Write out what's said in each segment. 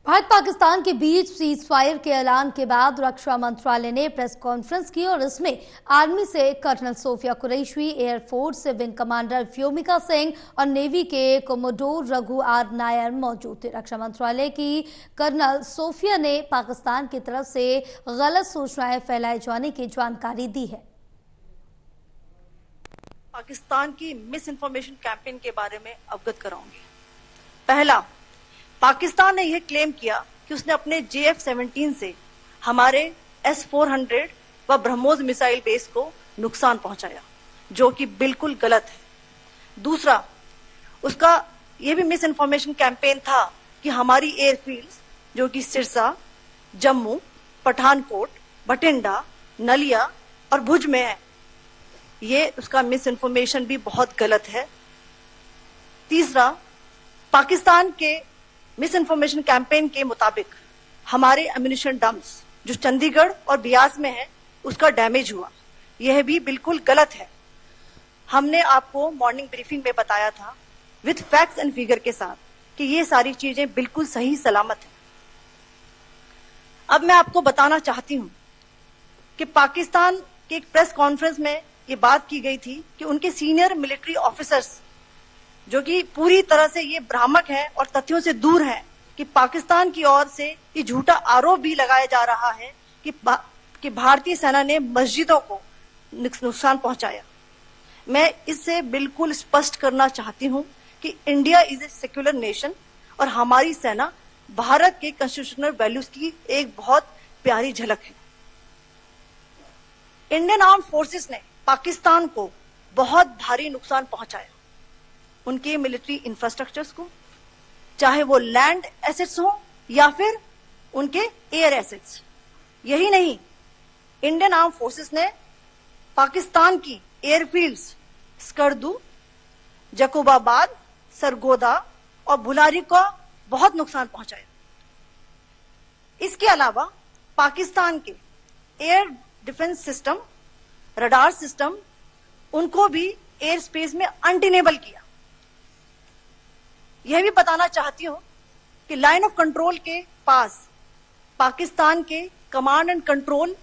भारत पाकिस्तान के बीच cease fire के ऐलान के बाद रक्षा मंत्रालय ने प्रेस कॉन्फ्रेंस की और इसमें आर्मी से कर्नल सोफिया कुरैशी, एयरफोर्स से विंग कमांडर व्योमिका सिंह और नेवी के कोमोडोर रघु आर नायर मौजूद थे। रक्षा मंत्रालय की कर्नल सोफिया ने पाकिस्तान की तरफ से गलत सूचनाएं फैलाए जाने की जानकारी दी है। पाकिस्तान की मिस इन्फॉर्मेशन कैंपेन के बारे में अवगत कराऊंगी। पहला, पाकिस्तान ने यह क्लेम किया कि उसने अपने JF-17 से हमारे S-400 व ब्रह्मोस मिसाइल बेस को नुकसान पहुंचाया, जो कि बिल्कुल गलत है। दूसरा, उसका यह भी मिस इन्फॉर्मेशन कैंपेन था कि हमारी एयरफील्ड्स जो कि सिरसा, जम्मू, पठानकोट, बठिंडा, नलिया और भुज में है, ये उसका मिस इन्फॉर्मेशन भी बहुत गलत है। तीसरा, पाकिस्तान के मिस इन्फॉर्मेशन कैंपेन के मुताबिक हमारे एम्यूनिशन डम्प्स जो चंडीगढ़ और बियास में है उसका डैमेज हुआ, यह भी बिल्कुल गलत है। हमने आपको मॉर्निंग ब्रीफिंग में बताया था विथ फैक्ट्स एंड फिगर के साथ कि ये सारी चीजें बिल्कुल सही सलामत है। अब मैं आपको बताना चाहती हूं कि पाकिस्तान के एक प्रेस कॉन्फ्रेंस में ये बात की गई थी कि उनके सीनियर मिलिट्री ऑफिसर्स जो कि पूरी तरह से ये भ्रामक है और तथ्यों से दूर है कि पाकिस्तान की ओर से ये झूठा आरोप भी लगाया जा रहा है कि भारतीय सेना ने मस्जिदों को नुकसान पहुंचाया। मैं इससे बिल्कुल स्पष्ट करना चाहती हूं कि India is a secular nation और हमारी सेना भारत के कॉन्स्टिट्यूशनल वैल्यूज की एक बहुत प्यारी झलक है। इंडियन आर्म्ड फोर्सेस ने पाकिस्तान को बहुत भारी नुकसान पहुंचाया, उनके मिलिट्री इंफ्रास्ट्रक्चर्स को, चाहे वो लैंड एसेट्स हो या फिर उनके एयर एसेट्स। यही नहीं, इंडियन आर्म फोर्सेस ने पाकिस्तान की एयरफील्ड्स स्कर्दू, जकोबाबाद, सरगोदा और बुलारी को बहुत नुकसान पहुंचाया। इसके अलावा पाकिस्तान के air defence system, radar system, उनको भी एयर स्पेस में अनटेनेबल किया। यह भी बताना चाहती हूं कि लाइन ऑफ कंट्रोल के पास पाकिस्तान के command and control,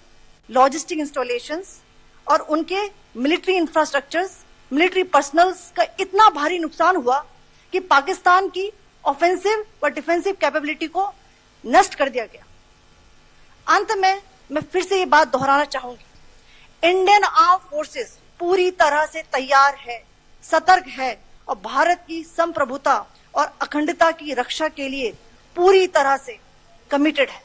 logistic installations और उनके मिलिट्री इंफ्रास्ट्रक्चर्स, मिलिट्री पर्सनल्स का इतना भारी नुकसान हुआ कि पाकिस्तान की ऑफेंसिव व डिफेंसिव कैपेबिलिटी को नष्ट कर दिया गया। अंत में मैं फिर से ये बात दोहराना चाहूंगी, इंडियन आर्म फोर्सेस पूरी तरह से तैयार है, सतर्क है और भारत की संप्रभुता और अखंडता की रक्षा के लिए पूरी तरह से कमिटेड है।